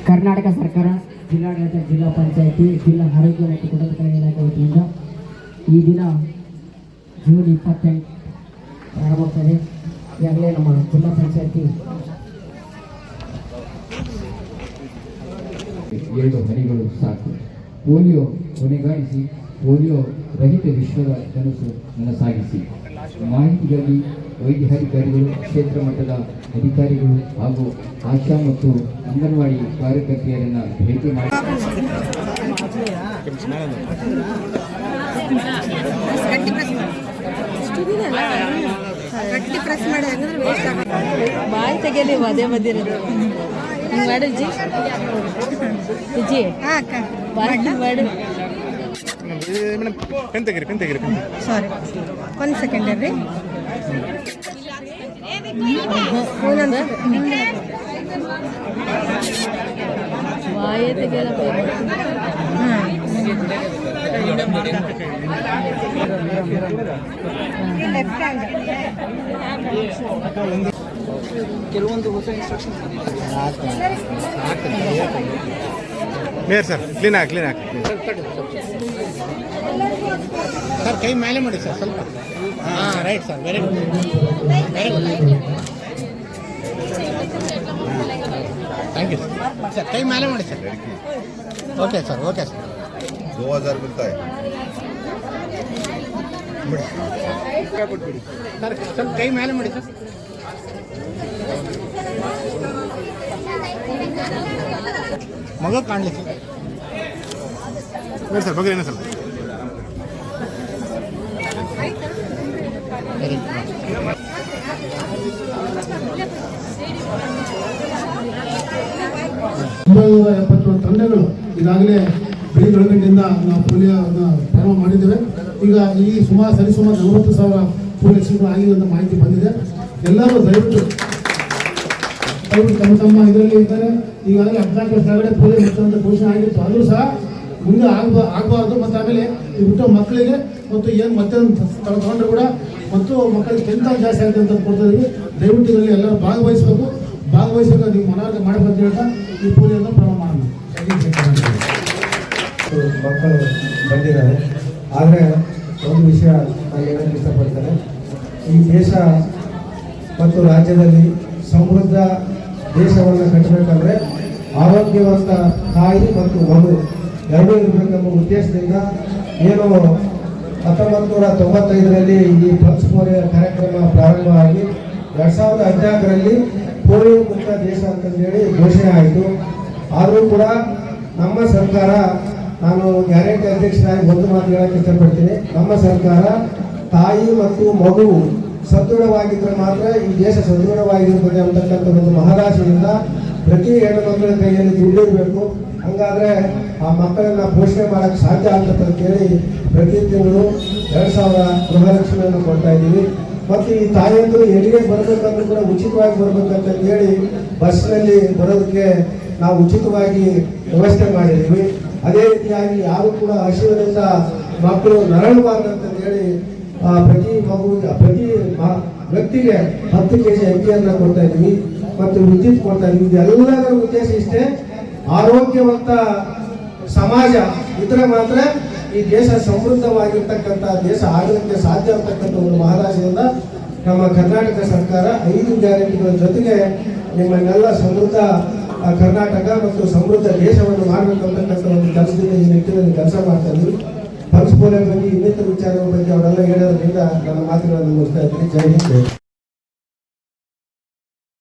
ಕರ್ನಾಟಕ ಸರ್ಕಾರ, ಜಿಲ್ಲಾಡಳಿತ, ಜಿಲ್ಲಾ ಪಂಚಾಯಿತಿ, ಜಿಲ್ಲಾ ಆರೋಗ್ಯ ಮತ್ತು ಕುಟುಂಬ ಕಲ್ಯಾಣ ಇಲಾಖೆ ವತಿಯಿಂದ ಈ ದಿನ ಜೂನ್ 28 ಪ್ರಾರಂಭವಾಗ್ತದೆ. ಈಗಾಗಲೇ ನಮ್ಮ ಜಿಲ್ಲಾ ಪಂಚಾಯಿತಿ 2 ಹನಿಗಳು ಸಾಕು. ಪೋಲಿಯೋ ಕೊನೆಗಾಣಿಸಿ ಪೋಲಿಯೋ ರಹಿತ ವಿಶ್ವದ ಕನಸು ನನಸಾಗಿಸಿ. ಮಾಹಿತಿಗಾಗಿ ವೈದ್ಯಾಧಿಕಾರಿಗಳು, ಕ್ಷೇತ್ರ ಮಟ್ಟದ ಅಧಿಕಾರಿಗಳು ಹಾಗೂ ಆಶಾ ಮತ್ತು ಅಂಗನವಾಡಿ ಕಾರ್ಯಕರ್ತೆಯರನ್ನು ಭೇಟಿ ಮಾಡಿ ಬಾಯಿ ತೆಗೆಯಲಿ ಅದೇ ಮದ್ದಿರೋದು ಮಾಡಜ್ಜಿ ವಿಜಿ ಮಾಡು. ಸಾರಿ, 1 ಸೆಕೆಂಡ್ ರೀ. ಬಾಯಿ ತೆಗೆಯಲ್ಲ. ಕೆಲವೊಂದು ಹೊಸ ಇನ್ಸ್ಟ್ರಕ್ಷನ್ ಸರ್ ಕ್ಲೀನ್ ಹಾಕಿ ಸರ್. ಕೈ ಮೇಲೆ ಮಾಡಿ ಸರ್ ಸ್ವಲ್ಪ. ಹಾಂ, right sir, very good. Thank you sir. ಕೈ ಮೇಲೆ ಮಾಡಿ ಸರ್. Okay sir. 2000 मिलता है ಸರ್. ಸ್ವಲ್ಪ ಕೈ ಮೇಲೆ ಮಾಡಿ ಸರ್. ಮಗ ಕಾಣಲಿ ಸರ್. ಸರ್ ಬಗ್ಗೆ ಏನು ಸರ್. ತಂಡಗಳು ಈಗಾಗಲೇ ಬೆಳಗ್ಗೆಯಿಂದ ನಾವು ಪೋಲಿಯೋವನ್ನು ಪ್ರಾರಂಭ ಮಾಡಿದ್ದೇವೆ. ಈಗ ಈ ಸರಿಸುಮಾರು 40,000 ಪೋಲಿಯೋ ಲಸಿಕೆಗಳು ಆಗಿದೆ ಅಂತ ಮಾಹಿತಿ ಬಂದಿದೆ. ಎಲ್ಲರೂ ದಯವಿಟ್ಟು ತಮ್ಮ ಇದರಲ್ಲಿ ಇದ್ದಾರೆ. ಈಗಾಗಲೇ 14 ವರ್ಷ ಕೆಳಗಡೆ ಪೋಲಿಯೋ ಮುಕ್ತ ಘೋಷಣೆ ಆಗಿತ್ತು. ಆದರೂ ಸಹ ಮುಂದೆ ಆಗಬಾರ್ದು. ಮತ್ತು ಆಮೇಲೆ ಈ ಹುಟ್ಟೋ ಮಕ್ಕಳಿಗೆ ಮತ್ತು ಏನು ಮತ್ತೆ ತಗೊಂಡ್ರು ಕೂಡ ಮತ್ತು ಮಕ್ಕಳಿಗೆ ಕೆಂತ ಜಾಸ್ತಿ ಆಗುತ್ತೆ ಅಂತ ಕೊಡ್ತಾ ಇದ್ದೀವಿ. ದಯವಿಟ್ಟು ಇದರಲ್ಲಿ ಎಲ್ಲರೂ ಭಾಗವಹಿಸಬೇಕು. ನೀವು ಮನವರಿಕೆ ಮಾಡಬೇಕು ಅಂತ ಹೇಳ್ತಾ ಈ ಪೋಲಿಯೋನ ಪ್ರಾರಂಭ ಮಾಡೋಣ. ಮಕ್ಕಳು ಬಂದಿದ್ದಾರೆ. ಆದರೆ ಒಂದು ವಿಷಯ ನಾನು ಹೇಳಕ್ಕೆ ಇಷ್ಟಪಡ್ತೇನೆ. ಈ ದೇಶ ಮತ್ತು ರಾಜ್ಯದಲ್ಲಿ ಸಮೃದ್ಧ ದೇಶವನ್ನು ಕಟ್ಟಬೇಕಂದ್ರೆ ಆರೋಗ್ಯವಂತ ತಾಯಿ ಮತ್ತು ಮಗು ಎರಡೂ ಇರಬೇಕೆಂಬ ಉದ್ದೇಶದಿಂದ ಏನು 1995ರಲ್ಲಿ ಈ ಪಲ್ಸ್ ಪೋಲಿಯೋ ಕಾರ್ಯಕ್ರಮ ಪ್ರಾರಂಭವಾಗಿ 2014ರಲ್ಲಿ ಪೋಲಿಯೋ ಮುಕ್ತ ದೇಶ ಅಂತಂದೇಳಿ ಘೋಷಣೆ ಆಯಿತು. ಆದರೂ ಕೂಡ ನಮ್ಮ ಸರ್ಕಾರ, ನಾನು ಗ್ಯಾರಂಟಿ ಅಧ್ಯಕ್ಷರಾಗಿ ಒಂದು ಮಾತು ಹೇಳಕ್ಕೆ ಇಷ್ಟಪಡ್ತೀನಿ. ನಮ್ಮ ಸರ್ಕಾರ ತಾಯಿ ಮತ್ತು ಮಗು ಸದೃಢವಾಗಿದ್ದರೆ ಮಾತ್ರ ಈ ದೇಶ ಸದೃಢವಾಗಿರುತ್ತದೆ ಅಂತಕ್ಕಂಥ ಒಂದು ಮಹದಾಶೆಯಿಂದ ಪ್ರತಿ ಹೆಣ್ಣು ಮಕ್ಕಳ ಕೈಯಲ್ಲಿ ದುಡ್ಡಿರಬೇಕು. ಹಂಗಾದ್ರೆ ಆ ಮಕ್ಕಳನ್ನ ಪೋಷಣೆ ಮಾಡೋಕ್ಕೆ ಸಾಧ್ಯ ಆಗ್ತದೆ ಅಂತೇಳಿ ಪ್ರತಿ ತಿಂಗಳು 2,000 ಗೃಹಲಕ್ಷ್ಮಿಯನ್ನು ಕೊಡ್ತಾ ಇದ್ದೀವಿ. ಮತ್ತು ಈ ತಾಯಿಯಂದು ಎಲ್ಲಿಗೆ ಬರಬೇಕಂದ್ರೂ ಕೂಡ ಉಚಿತವಾಗಿ ಬರಬೇಕಂತ ಹೇಳಿ ಬಸ್ನಲ್ಲಿ ಬರೋದಕ್ಕೆ ನಾವು ಉಚಿತವಾಗಿ ವ್ಯವಸ್ಥೆ ಮಾಡಿದ್ದೀವಿ. ಅದೇ ರೀತಿಯಾಗಿ ಯಾರು ಕೂಡ ಹಸಿವಿನಿಂದ ಮಕ್ಕಳು ನರಳಬಾರ್ದಂತ ಹೇಳಿ ಪ್ರತಿ ವ್ಯಕ್ತಿಗೆ 10 kg ಅಕ್ಕಿಯನ್ನು ಕೊಡ್ತಾ ಇದ್ದೀವಿ ಮತ್ತು ವಿದ್ಯುತ್ ಕೊಡ್ತಾ ಇದ್ದೀವಿ. ಇದೆಲ್ಲದರ ಉದ್ದೇಶ ಇಷ್ಟೇ, ಆರೋಗ್ಯವಂತ ಸಮಾಜ ಇದ್ರೆ ಮಾತ್ರ ಈ ದೇಶ ಸಮೃದ್ಧವಾಗಿರ್ತಕ್ಕಂಥ ದೇಶ ಆಗಲಿಕ್ಕೆ ಸಾಧ್ಯ ಅಂತಕ್ಕಂಥ ಒಂದು ಮಹದಾಶೆಯಿಂದ ನಮ್ಮ ಕರ್ನಾಟಕ ಸರ್ಕಾರ 5 ಗ್ಯಾರಂಟಿಗಳ ಜೊತೆಗೆ ನಿಮ್ಮನ್ನೆಲ್ಲ ಸಮೃದ್ಧ ಕರ್ನಾಟಕ ಮತ್ತು ಸಮೃದ್ಧ ದೇಶವನ್ನು ಮಾಡಬೇಕಂತಕ್ಕಂಥ ಒಂದು ಕೆಲಸದಿಂದ ಈ ನಿಟ್ಟಿನಲ್ಲಿ ಕೆಲಸ ಮಾಡ್ತಾ ಇದ್ದೀವಿ. ಪಲ್ಸ್ ಪೋಲಿಯೋ ಬಗ್ಗೆ ಇನ್ನಿತರ ವಿಚಾರಗಳ ಬಗ್ಗೆ ಅವರೆಲ್ಲ ಹೇಳೋದ್ರಿಂದ ನನ್ನ ಮಾತುಗಳನ್ನು ಮುಗಿಸ್ತಾ ಇದ್ದೀನಿ. ಜೈ ಹಿಂದ್.